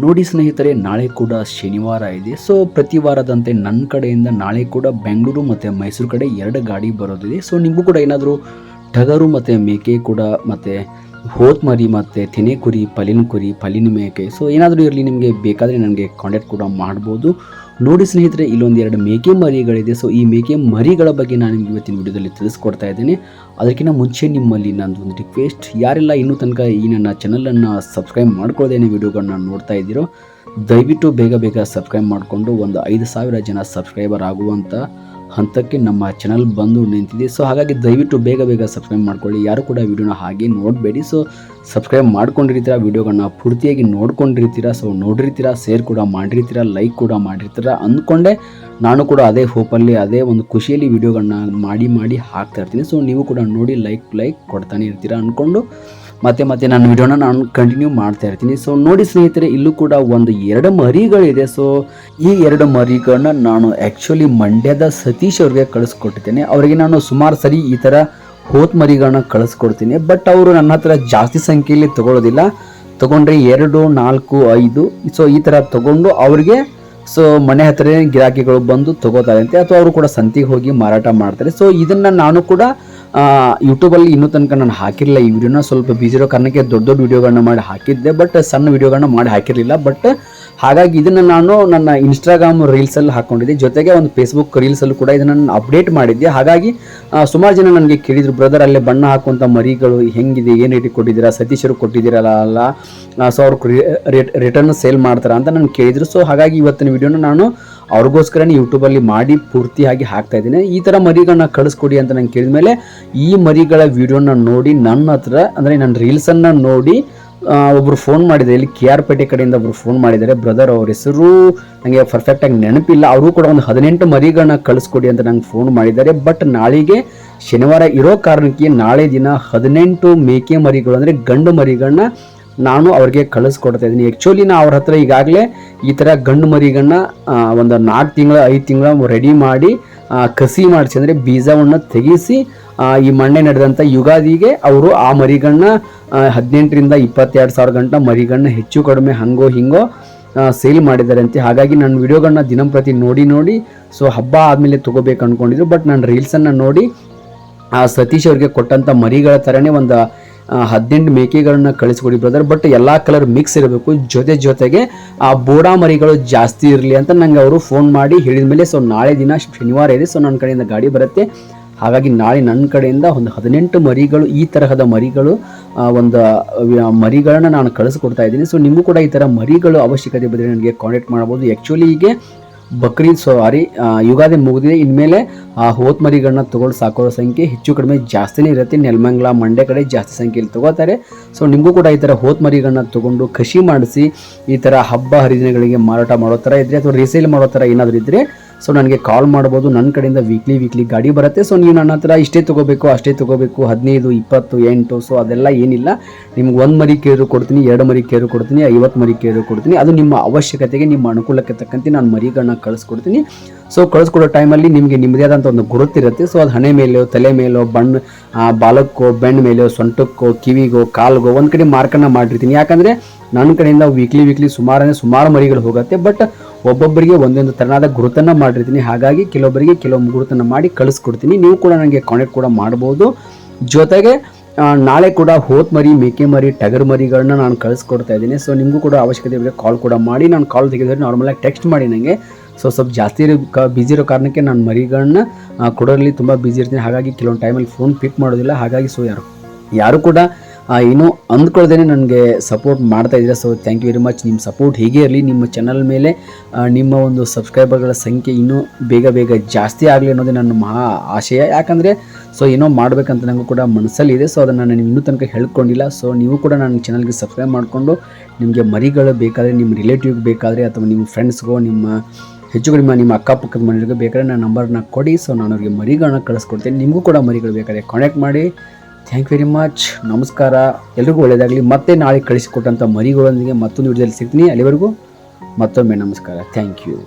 ನೋಡಿ ಸ್ನೇಹಿತರೆ, ನಾಳೆ ಕೂಡ ಶನಿವಾರ ಇದೆ. ಸೊ ಪ್ರತಿ ವಾರದಂತೆ ನನ್ನ ಕಡೆಯಿಂದ ನಾಳೆ ಕೂಡ ಬೆಂಗಳೂರು ಮತ್ತು ಮೈಸೂರು ಕಡೆ 2 ಗಾಡಿ ಬರೋದಿದೆ. ಸೊ ನಿಮಗೂ ಕೂಡ ಏನಾದರೂ ಟಗರು ಮತ್ತು ಮೇಕೆ ಕೂಡ ಮತ್ತು ಹೋತ್ ಮರಿ ಮತ್ತು ತೆನೆ ಕುರಿ, ಪಲ್ಲಿನ ಕುರಿ, ಪಲ್ಲಿನ ಮೇಕೆ ಸೊ ಏನಾದರೂ ಇರಲಿ, ನಿಮಗೆ ಬೇಕಾದರೆ ನನಗೆ ಕಾಂಟ್ಯಾಕ್ಟ್ ಕೂಡ ಮಾಡ್ಬೋದು. ನೋಡಿ ಸ್ನೇಹಿತರೆ, ಇಲ್ಲೊಂದು 2 ಮೇಕೆ ಮರಿಗಳಿದೆ. ಸೊ ಈ ಮೇಕೆ ಮರಿಗಳ ಬಗ್ಗೆ ನಾನು ನಿಮಗೆ ಇವತ್ತಿನ ವಿಡಿಯೋದಲ್ಲಿ ತಿಳಿಸ್ಕೊಡ್ತಾ ಇದ್ದೇನೆ. ಅದಕ್ಕಿಂತ ಮುಂಚೆ ನಿಮ್ಮಲ್ಲಿ ನಂದೊಂದು ರಿಕ್ವೆಸ್ಟ್, ಯಾರೆಲ್ಲ ಇನ್ನೂ ತನಕ ಈ ನನ್ನ ಚಾನಲನ್ನು ಸಬ್ಸ್ಕ್ರೈಬ್ ಮಾಡ್ಕೊಳ್ಳೋದೇನೆ ವಿಡಿಯೋಗಳನ್ನ ನೋಡ್ತಾ ಇದ್ದೀರೋ, ದಯವಿಟ್ಟು ಬೇಗ ಸಬ್ಸ್ಕ್ರೈಬ್ ಮಾಡಿಕೊಂಡು ಒಂದು 5,000 ಜನ ಸಬ್ಸ್ಕ್ರೈಬರ್ ಆಗುವಂಥ ಹಂತಕ್ಕೆ ನಮ್ಮ ಚಾನಲ್ ಬಂದು ನಿಂತಿದೆ. ಸೊ ಹಾಗಾಗಿ ದಯವಿಟ್ಟು ಬೇಗ ಸಬ್ಸ್ಕ್ರೈಬ್ ಮಾಡ್ಕೊಳ್ಳಿ. ಯಾರು ಕೂಡ ವಿಡಿಯೋನ ಹಾಗೆ ನೋಡಬೇಡಿ. ಸೊ ಸಬ್ಸ್ಕ್ರೈಬ್ ಮಾಡ್ಕೊಂಡಿರ್ತೀರ, ವಿಡಿಯೋಗಳನ್ನ ಪೂರ್ತಿಯಾಗಿ ನೋಡ್ಕೊಂಡಿರ್ತೀರ, ಸೊ ನೋಡಿರ್ತೀರ, ಶೇರ್ ಕೂಡ ಮಾಡಿರ್ತೀರ, ಲೈಕ್ ಕೂಡ ಮಾಡಿರ್ತೀರ ಅಂದ್ಕೊಂಡೆ ನಾನು ಕೂಡ ಅದೇ ಹೋಪಲ್ಲಿ, ಅದೇ ಒಂದು ಖುಷಿಯಲ್ಲಿ ವಿಡಿಯೋಗಳನ್ನ ಮಾಡಿ ಹಾಕ್ತಾ ಇರ್ತೀನಿ. ಸೊ ನೀವು ಕೂಡ ನೋಡಿ ಲೈಕ್ ಕೊಡ್ತಾನೆ ಇರ್ತೀರ ಅಂದ್ಕೊಂಡು ಮತ್ತೆ ನನ್ನ ವಿಡಿಯೋನ ನಾನು ಕಂಟಿನ್ಯೂ ಮಾಡ್ತಾ ಇರ್ತೀನಿ. ಸೊ ನೋಡಿ ಸ್ನೇಹಿತರೆ, ಇಲ್ಲೂ ಕೂಡ ಒಂದು 2 ಮರಿಗಳಿದೆ. ಸೊ ಈ 2 ಮರಿಗಳನ್ನ ನಾನು ಆ್ಯಕ್ಚುಲಿ ಮಂಡ್ಯದ ಸತೀಶ್ ಅವ್ರಿಗೆ ಕಳಿಸ್ಕೊಟ್ಟಿದ್ದೇನೆ. ಅವರಿಗೆ ನಾನು ಸುಮಾರು ಸರಿ ಈ ಥರ ಹೋತ್ ಮರಿಗಳನ್ನ ಕಳಿಸ್ಕೊಡ್ತೀನಿ. ಬಟ್ ಅವರು ನನ್ನ ಹತ್ರ ಜಾಸ್ತಿ ಸಂಖ್ಯೆಯಲ್ಲಿ ತೊಗೊಳ್ಳೋದಿಲ್ಲ. ತೊಗೊಂಡ್ರೆ 2, 4, 5 ಸೊ ಈ ಥರ ತೊಗೊಂಡು ಅವ್ರಿಗೆ ಸೊ ಮನೆ ಹತ್ರ ಗಿರಾಕಿಗಳು ಬಂದು ತೊಗೋತಾರಂತೆ, ಅಥವಾ ಅವರು ಕೂಡ ಸಂತಿಗೆ ಹೋಗಿ ಮಾರಾಟ ಮಾಡ್ತಾರೆ. ಸೊ ಇದನ್ನು ನಾನು ಕೂಡ ಯೂಟ್ಯೂಬಲ್ಲಿ ಇನ್ನೂ ತನಕ ನಾನು ಹಾಕಿರಲಿಲ್ಲ. ಈ ವಿಡಿಯೋನ ಸ್ವಲ್ಪ ಬಿಸಿ ಇರೋ ಕಾರಣಕ್ಕೆ ದೊಡ್ಡ ವಿಡಿಯೋಗಳನ್ನ ಮಾಡಿ ಹಾಕಿದ್ದೆ, ಬಟ್ ಸಣ್ಣ ವಿಡಿಯೋಗಳನ್ನ ಮಾಡಿ ಹಾಕಿರಲಿಲ್ಲ. ಬಟ್ ಹಾಗಾಗಿ ಇದನ್ನು ನಾನು ನನ್ನ ಇನ್ಸ್ಟಾಗ್ರಾಮ್ ರೀಲ್ಸಲ್ಲಿ ಹಾಕ್ಕೊಂಡಿದ್ದೆ, ಜೊತೆಗೆ ಒಂದು ಫೇಸ್ಬುಕ್ ರೀಲ್ಸಲ್ಲೂ ಕೂಡ ಇದನ್ನು ನಾನು ಅಪ್ಡೇಟ್ ಮಾಡಿದ್ದೆ. ಹಾಗಾಗಿ ಸುಮಾರು ಜನ ನನಗೆ ಕೇಳಿದ್ರು, ಬ್ರದರ್ ಅಲ್ಲೇ ಬಣ್ಣ ಹಾಕುವಂಥ ಮರಿಗಳು ಹೆಂಗಿದೆ, ಏನು ರೇಟಿಗೆ ಕೊಟ್ಟಿದ್ದೀರಾ, ಸತೀಶರು ಕೊಟ್ಟಿದ್ದೀರಲ್ಲ, ಸೊ ಅವ್ರು ರಿಟರ್ನ್ ಸೇಲ್ ಮಾಡ್ತಾರಾ ಅಂತ ನಾನು ಕೇಳಿದ್ರು. ಸೊ ಹಾಗಾಗಿ ಇವತ್ತಿನ ವಿಡಿಯೋನ ನಾನು ಅವ್ರಿಗೋಸ್ಕರನೇ ಯೂಟ್ಯೂಬಲ್ಲಿ ಮಾಡಿ ಪೂರ್ತಿಯಾಗಿ ಹಾಕ್ತಾ ಇದ್ದೀನಿ. ಈ ಥರ ಮರಿಗಳನ್ನ ಕಳಿಸ್ಕೊಡಿ ಅಂತ ನಾನು ಕೇಳಿದ ಮೇಲೆ ಈ ಮರಿಗಳ ವಿಡಿಯೋನ ನೋಡಿ ನನ್ನ ಹತ್ರ ಅಂದರೆ ನನ್ನ ರೀಲ್ಸನ್ನು ನೋಡಿ ಒಬ್ಬರು ಫೋನ್ ಮಾಡಿದ್ದಾರೆ. ಇಲ್ಲಿ KR ಪೇಟೆ ಕಡೆಯಿಂದ ಒಬ್ಬರು ಫೋನ್ ಮಾಡಿದ್ದಾರೆ. ಬ್ರದರ್, ಅವ್ರ ಹೆಸರು ನನಗೆ ಪರ್ಫೆಕ್ಟಾಗಿ ನೆನಪಿಲ್ಲ. ಅವರು ಕೂಡ ಒಂದು 18 ಮರಿಗಳನ್ನ ಕಳಿಸ್ಕೊಡಿ ಅಂತ ನಂಗೆ ಫೋನ್ ಮಾಡಿದ್ದಾರೆ. ಬಟ್ ನಾಳೆಗೆ ಶನಿವಾರ ಇರೋ ಕಾರಣಕ್ಕೆ ನಾಳೆ ದಿನ 18 ಮೇಕೆ ಮರಿಗಳು ಅಂದರೆ ಗಂಡು ಮರಿಗಳನ್ನ ನಾನು ಅವ್ರಿಗೆ ಕಳಿಸ್ಕೊಡ್ತಾ ಇದ್ದೀನಿ. ಆ್ಯಕ್ಚುಲಿ ನಾ ಅವ್ರ ಹತ್ರ ಈಗಾಗಲೇ ಈ ಥರ ಗಂಡು ಮರಿಗಳನ್ನ ಒಂದು 4 ತಿಂಗಳ 5 ತಿಂಗಳ ರೆಡಿ ಮಾಡಿ ಕಸಿ ಮಾಡಿಸಿ ಅಂದರೆ ಬೀಜವನ್ನು ತೆಗೆಸಿ ಈ ಮೊನ್ನೆ ನಡೆದಂಥ ಯುಗಾದಿಗೆ ಅವರು ಆ ಮರಿಗಳನ್ನ 18ರಿಂದ 22 ಸಾವಿರ ಗಂಟ ಮರಿಗಳನ್ನ ಹೆಚ್ಚು ಕಡಿಮೆ ಹಂಗೋ ಹಿಂಗೋ ಸೇಲ್ ಮಾಡಿದ್ದಾರೆ ಅಂತೆ. ಹಾಗಾಗಿ ನನ್ನ ವಿಡಿಯೋಗಳನ್ನ ದಿನಂಪ್ರತಿ ನೋಡಿ ಸೊ ಹಬ್ಬ ಆದಮೇಲೆ ತೊಗೋಬೇಕು ಅಂದ್ಕೊಂಡಿದ್ರು. ಬಟ್ ನಾನು ರೀಲ್ಸನ್ನು ನೋಡಿ ಸತೀಶ್ ಅವ್ರಿಗೆ ಕೊಟ್ಟಂಥ ಮರಿಗಳ ಥರನೇ ಒಂದು 18 ಮೇಕೆಗಳನ್ನ ಕಳಿಸ್ಕೊಡಿ ಬ್ರದರ್, ಬಟ್ ಎಲ್ಲ ಕಲರ್ ಮಿಕ್ಸ್ ಇರಬೇಕು, ಜೊತೆಗೆ ಆ ಬೋಡಾ ಮರಿಗಳು ಜಾಸ್ತಿ ಇರಲಿ ಅಂತ ನಂಗೆ ಅವರು ಫೋನ್ ಮಾಡಿ ಹೇಳಿದ ಮೇಲೆ ಸೊ ನಾಳೆ ದಿನ ಶನಿವಾರ ಇದೆ. ಸೊ ನನ್ನ ಕಡೆಯಿಂದ ಗಾಡಿ ಬರುತ್ತೆ. ಹಾಗಾಗಿ ನಾಳೆ ನನ್ನ ಕಡೆಯಿಂದ ಒಂದು 18 ಮರಿಗಳು, ಈ ತರಹದ ಮರಿಗಳು ಒಂದು ಮರಿಗಳನ್ನ ನಾನು ಕಳಿಸ್ಕೊಡ್ತಾ ಇದ್ದೀನಿ. ಸೊ ನಿಮಗೂ ಕೂಡ ಈ ಥರ ಮರಿಗಳು ಅವಶ್ಯಕತೆ ಬಂದರೆ ನನಗೆ ಕಾಂಟ್ಯಾಕ್ಟ್ ಮಾಡ್ಬೋದು. ಆ್ಯಕ್ಚುಲಿ ಹೀಗೆ ಬಕ್ರೀದ್ ಯುಗಾದಿ ಮುಗಿದಿದೆ. ಇನ್ಮೇಲೆ ಹೋತ್ ಮರಿಗಳನ್ನ ತೊಗೊಂಡು ಸಾಕೋ ಸಂಖ್ಯೆ ಹೆಚ್ಚು ಕಡಿಮೆ ಜಾಸ್ತಿನೇ ಇರುತ್ತೆ. ನೆಲಮಂಗಲ, ಮಂಡ್ಯ ಕಡೆ ಜಾಸ್ತಿ ಸಂಖ್ಯೆಯಲ್ಲಿ ತೊಗೋತಾರೆ. ಸೊ ನಿಮಗೂ ಕೂಡ ಈ ಥರ ಹೋತ್ ಮರಿಗಳನ್ನ ತೊಗೊಂಡು ಕಸಿ ಮಾಡಿಸಿ ಈ ಥರ ಹಬ್ಬ ಹರಿದಿನಗಳಿಗೆ ಮಾರಾಟ ಮಾಡೋ ಥರ ಇದ್ದರೆ ಅಥವಾ ರೀಸೇಲ್ ಮಾಡೋ ಥರ ಏನಾದರೂ ಇದ್ದರೆ ಸೊ ನನಗೆ ಕಾಲ್ ಮಾಡ್ಬೋದು. ನನ್ನ ಕಡೆಯಿಂದ ವೀಕ್ಲಿ ಗಾಡಿ ಬರುತ್ತೆ. ಸೊ ನೀವು ನನ್ನ ಹತ್ರ ಇಷ್ಟೇ ತೊಗೋಬೇಕು, ಅಷ್ಟೇ ತೊಗೋಬೇಕು, 15, 20, 8 ಸೊ ಅದೆಲ್ಲ ಏನಿಲ್ಲ. ನಿಮ್ಗೆ 1 ಮರಿ ಕೇರು ಕೊಡ್ತೀನಿ, 2 ಮರಿ ಕೇರು ಕೊಡ್ತೀನಿ, 50 ಮರಿ ಕೇರು ಕೊಡ್ತೀನಿ. ಅದು ನಿಮ್ಮ ಅವಶ್ಯಕತೆಗೆ, ನಿಮ್ಮ ಅನುಕೂಲಕ್ಕೆ ತಕ್ಕಂತೆ ನಾನು ಮರಿಗಳನ್ನ ಕಳಿಸ್ಕೊಡ್ತೀನಿ. ಸೊ ಕಳಿಸ್ಕೊಡೋ ಟೈಮಲ್ಲಿ ನಿಮಗೆ ನಿಮ್ಮದೇ ಆದಂಥ ಒಂದು ಗುರುತಿರುತ್ತೆ. ಸೊ ಅದು ಹಣೆ ಮೇಲೋ, ತಲೆ ಮೇಲೋ, ಬಾಲಕ್ಕೋ, ಬೆಣ್ಣ ಮೇಲೋ, ಸೊಂಟಕ್ಕೋ, ಕಿವಿಗೋ, ಕಾಲ್ಗೋ ಒಂದು ಕಡೆ ಮಾರ್ಕನ್ನು ಮಾಡಿರ್ತೀನಿ. ಯಾಕಂದರೆ ನನ್ನ ಕಡೆಯಿಂದ ವೀಕ್ಲಿ ಸುಮಾರು ಮರಿಗಳು ಹೋಗುತ್ತೆ. ಬಟ್ ಒಬ್ಬೊಬ್ಬರಿಗೆ ಒಂದೊಂದು ಥರನಾದ ಗುರುತನ್ನು ಮಾಡಿರ್ತೀನಿ. ಹಾಗಾಗಿ ಕೆಲವೊಬ್ಬರಿಗೆ ಕೆಲವೊಂದು ಗುರುತನ್ನು ಮಾಡಿ ಕಳಿಸ್ಕೊಡ್ತೀನಿ. ನೀವು ಕೂಡ ನನಗೆ ಕಾಂಟ್ಯಾಕ್ಟ್ ಕೂಡ ಮಾಡ್ಬೋದು. ಜೊತೆಗೆ ನಾಳೆ ಕೂಡ ಹೋತ್ ಮರಿ, ಮೇಕೆ ಮರಿ, ಟಗರ್ ಮರಿಗಳನ್ನ ನಾನು ಕಳಿಸ್ಕೊಡ್ತಾ ಇದ್ದೀನಿ. ಸೊ ನಿಮಗೂ ಕೂಡ ಅವಶ್ಯಕತೆ ಇದ್ದರೆ ಕಾಲ್ ಕೂಡ ಮಾಡಿ. ನಾನು ಕಾಲ್ ತೆಗೆದ್ರೆ ನಾರ್ಮಲಾಗಿ ಟೆಕ್ಸ್ಟ್ ಮಾಡಿ ನನಗೆ. ಸೊ ಸ್ವಲ್ಪ ಜಾಸ್ತಿ ಬಿಸಿ ಇರೋ ಕಾರಣಕ್ಕೆ ನಾನು ಮರಿಗಳನ್ನ ಕೊಡೋರಲ್ಲಿ ತುಂಬ ಬಿಸಿ ಇರ್ತೀನಿ. ಹಾಗಾಗಿ ಕೆಲವೊಂದು ಟೈಮಲ್ಲಿ ಫೋನ್ ಪಿಕ್ ಮಾಡೋದಿಲ್ಲ. ಹಾಗಾಗಿ ಸೊ ಯಾರು ಕೂಡ ಏನೋ ಅಂದ್ಕೊಳ್ದೇನೆ ನನಗೆ ಸಪೋರ್ಟ್ ಮಾಡ್ತಾ ಇದ್ದೀರಾ. So thank you very much. ನಿಮ್ಮ ಸಪೋರ್ಟ್ ಹೀಗೆ ಇರಲಿ. ನಿಮ್ಮ ಚಾನಲ್ ಮೇಲೆ ನಿಮ್ಮ ಒಂದು ಸಬ್ಸ್ಕ್ರೈಬರ್ಗಳ ಸಂಖ್ಯೆ ಇನ್ನೂ ಬೇಗ ಜಾಸ್ತಿ ಆಗಲಿ ಅನ್ನೋದೇ ನನ್ನ ಮಹಾ ಆಶಯ. ಯಾಕಂದರೆ ಸೊ ಏನೋ ಮಾಡಬೇಕಂತ ನನಗೂ ಕೂಡ ಮನಸ್ಸಲ್ಲಿದೆ. ಸೊ ಅದನ್ನು ನಾನು ಇನ್ನೂ ತನಕ ಹೇಳ್ಕೊಂಡಿಲ್ಲ. ಸೊ ನೀವು ಕೂಡ ನನ್ನ ಚಾನಲ್ಗೆ ಸಬ್ಸ್ಕ್ರೈಬ್ ಮಾಡಿಕೊಂಡು ನಿಮಗೆ ಮರಿಗಳು ಬೇಕಾದರೆ, ನಿಮ್ಮ ರಿಲೇಟಿವ್ಗೆ ಬೇಕಾದರೆ, ಅಥವಾ ನಿಮ್ಮ ಫ್ರೆಂಡ್ಸ್ಗೋ, ನಿಮ್ಮ ಹೆಚ್ಚು ಕಡಿಮೆ ನಿಮ್ಮ ಅಕ್ಕಪಕ್ಕದ ಮನೆಗಳಿಗೆ ಬೇಕಾದ್ರೆ ನನ್ನ ನಂಬರ್ನ ಕೊಡಿ. ಸೊ ನಾನು ಅವ್ರಿಗೆ ಮರಿಗಳನ್ನ ಕಳಿಸ್ಕೊಡ್ತೇನೆ. ನಿಮಗೂ ಕೂಡ ಮರಿಗಳು ಬೇಕಾದರೆ ಕಾಂಟ್ಯಾಕ್ಟ್ ಮಾಡಿ. Thank you very much. ನಮಸ್ಕಾರ. ಎಲ್ರಿಗೂ ಒಳ್ಳೆಯದಾಗಲಿ. ಮತ್ತೆ ನಾಳೆ ಕಳಿಸಿಕೊಟ್ಟಂಥ ಮರಿಗಳೊಂದಿಗೆ ಮತ್ತೊಂದು ವಿಡಿಯೋದಲ್ಲಿ ಸಿಗ್ತೀನಿ. ಅಲ್ಲಿವರೆಗೂ ಮತ್ತೊಮ್ಮೆ ನಮಸ್ಕಾರ. Thank you.